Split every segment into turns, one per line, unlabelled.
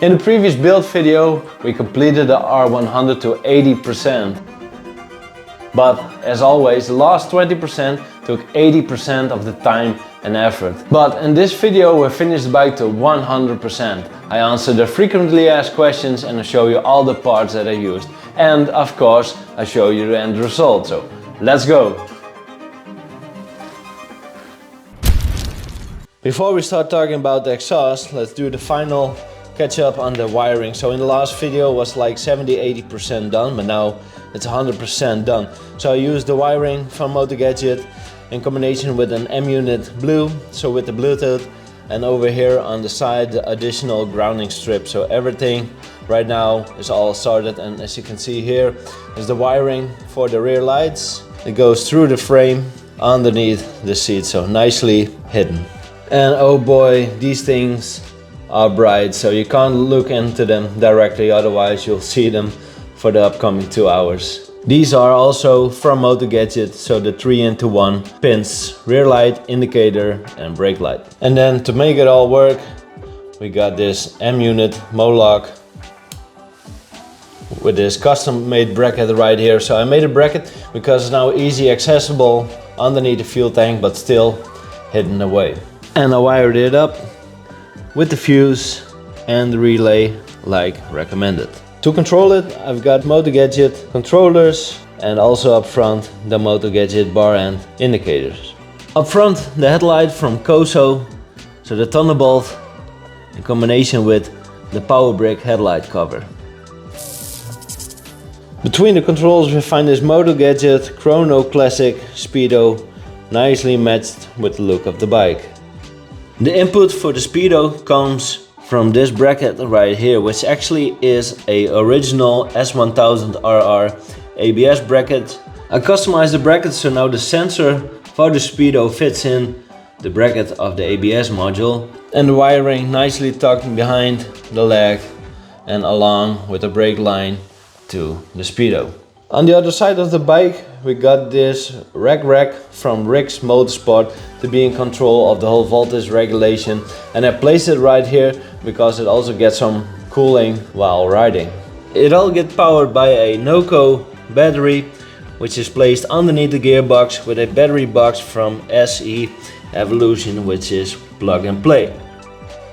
In the previous build video we completed the R100 to 80%. But as always, the last 20% took 80% of the time and effort. But in this video we finished the bike to 100%. I answer the frequently asked questions and I show you all the parts that I used. And of course I show you the end result. So let's go! Before we start talking about the exhaust, let's do the final catch up on the wiring. So in the last video was like 70-80% done, but now it's 100% done. So I used the wiring from Motogadget in combination with an M-unit blue, so with the Bluetooth, and over here on the side the additional grounding strip. So everything right now is all sorted, and as you can see here is the wiring for the rear lights. It goes through the frame underneath the seat, so nicely hidden. And oh boy, these things are bright, so you can't look into them directly, otherwise you'll see them for the upcoming 2 hours. These are also from Motogadget, so the 3-in-1 pins, rear light, indicator and brake light. And then to make it all work, we got this M-unit Moloch with this custom made bracket right here. So I made a bracket because it's now easy accessible underneath the fuel tank, but still hidden away. And I wired it up with the fuse and the relay like recommended. To control it, I've got Motogadget controllers and also up front the Motogadget bar and indicators. Up front the headlight from Koso, so the Thunderbolt in combination with the power brick headlight cover. Between the controls we find this Motogadget Chrono Classic Speedo, nicely matched with the look of the bike. The input for the Speedo comes from this bracket right here, which actually is a original S1000RR ABS bracket. I customized the bracket so now the sensor for the Speedo fits in the bracket of the ABS module, and the wiring nicely tucked behind the leg and along with the brake line to the Speedo. On the other side of the bike we got this rack from Rick's Motorsport to be in control of the whole voltage regulation, and I placed it right here because it also gets some cooling while riding. It all gets powered by a Noco battery, which is placed underneath the gearbox with a battery box from SE Evolution, which is plug and play.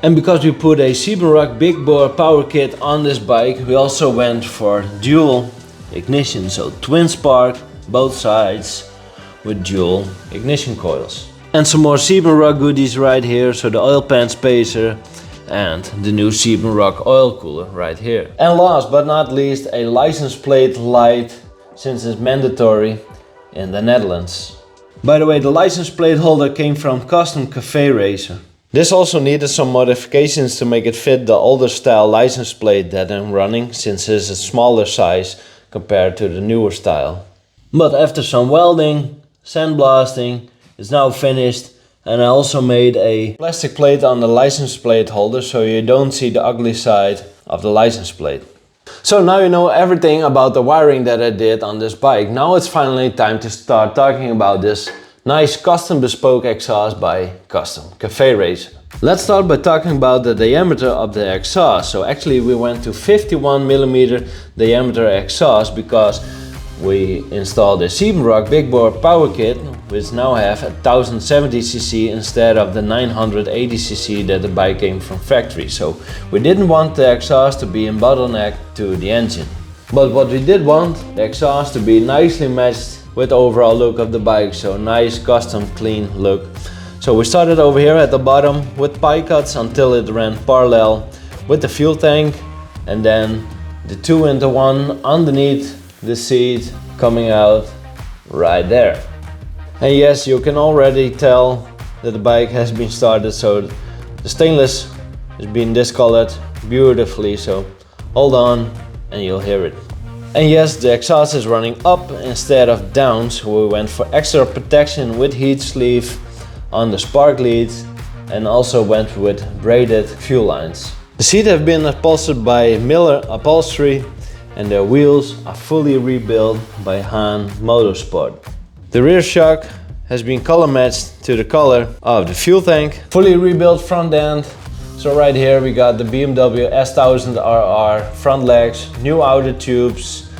And because we put a Siebenrock big bore power kit on this bike, we also went for dual ignition, so Twinspark both sides with dual ignition coils. And some more Siebenrock goodies right here, so the oil pan spacer and the new Siebenrock oil cooler right here. And last but not least, a license plate light, since it's mandatory in the Netherlands. By the way, the license plate holder came from custom Caferacer. This also needed some modifications to make it fit the older style license plate that I'm running, since it's a smaller size compared to the newer style. But after some welding, sandblasting, it's now finished, and I also made a plastic plate on the license plate holder so you don't see the ugly side of the license plate. So now you know everything about the wiring that I did on this bike. Now it's finally time to start talking about this nice custom bespoke exhaust by Caferacer. Let's start by talking about the diameter of the exhaust. So actually we went to 51mm diameter exhaust because we installed a Siebenrock big bore power kit, which now have 1070cc instead of the 980cc that the bike came from factory. So we didn't want the exhaust to be in bottleneck to the engine. But what we did want, the exhaust to be nicely matched with the overall look of the bike, so nice custom clean look. So we started over here at the bottom with pie cuts until it ran parallel with the fuel tank, and then the 2-in-1 underneath the seat coming out right there. And yes, you can already tell that the bike has been started, so the stainless is being discolored beautifully, so hold on and you'll hear it. And yes, the exhaust is running up instead of down, so we went for extra protection with heat sleeve on the spark leads, and also went with braided fuel lines. The seat have been upholstered by Miller Upholstery, and their wheels are fully rebuilt by Han Motorsport. The rear shock has been color matched to the color of the fuel tank. Fully rebuilt front end So right here we got the BMW S1000RR front legs, new outer tubes,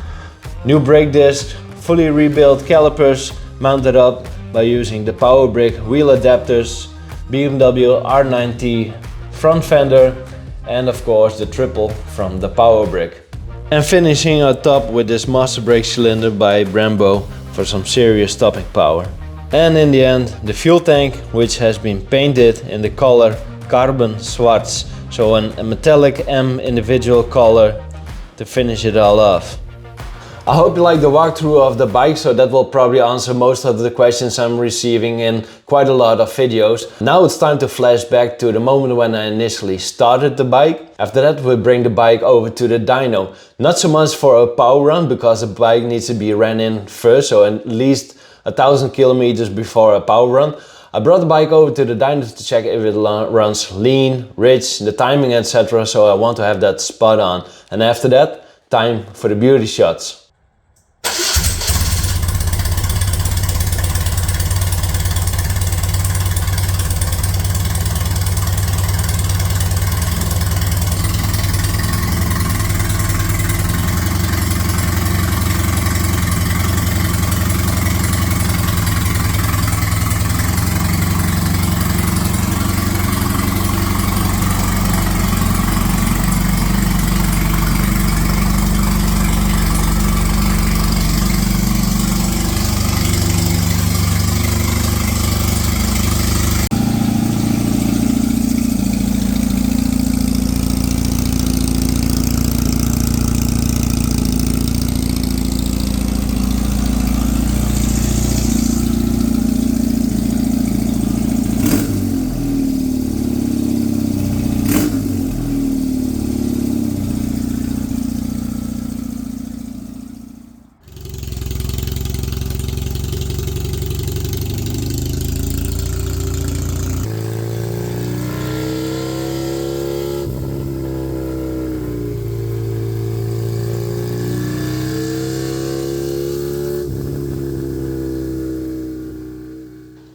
new brake disc, fully rebuilt calipers mounted up by using the power brick wheel adapters, BMW R100 front fender, and of course the triple from the power brick. And finishing on top with this master brake cylinder by Brembo for some serious stopping power. And in the end, the fuel tank, which has been painted in the color Carbon Schwarz, so a metallic M individual color to finish it all off. I hope you like the walkthrough of the bike, so that will probably answer most of the questions I'm receiving in quite a lot of videos. Now it's time to flash back to the moment when I initially started the bike. After that we bring the bike over to the dyno. Not so much for a power run, because the bike needs to be ran in first, so at least 1,000 kilometers before a power run. I brought the bike over to the dyno to check if it runs lean, rich, the timing, etc. So I want to have that spot on. And after that, time for the beauty shots.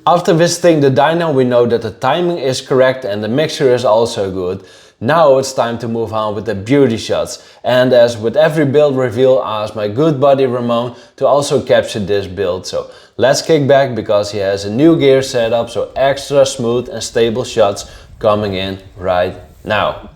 After visiting the dyno, we know that the timing is correct and the mixture is also good. Now it's time to move on with the beauty shots. And as with every build reveal, I asked my good buddy Ramon to also capture this build. So let's kick back, because he has a new gear setup, so extra smooth and stable shots coming in right now.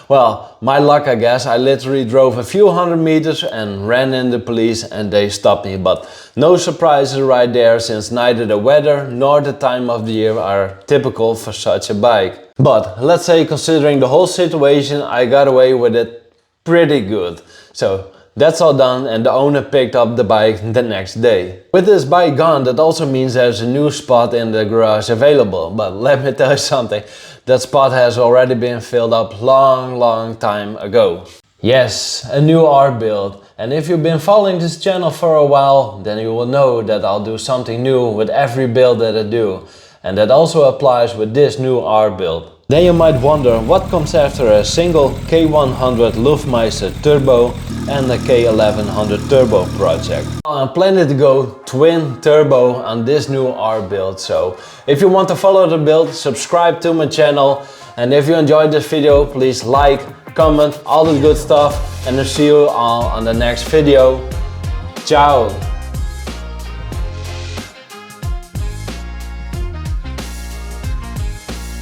Well, my luck, I guess. I literally drove a few hundred meters and ran into police and they stopped me. But no surprises right there, since neither the weather nor the time of the year are typical for such a bike. But let's say, considering the whole situation, I got away with it pretty good. So that's all done, and the owner picked up the bike the next day. With this bike gone, that also means there's a new spot in the garage available. But let me tell you something, that spot has already been filled up long time ago. Yes, a new R build. And if you've been following this channel for a while, then you will know that I'll do something new with every build that I do. And that also applies with this new R build. Then you might wonder what comes after a single K100 Luftmeister turbo and a K1100 turbo project. I'm planning to go twin turbo on this new R build, so if you want to follow the build, subscribe to my channel, and if you enjoyed this video, please like, comment, all the good stuff, and I'll see you all on the next video. Ciao!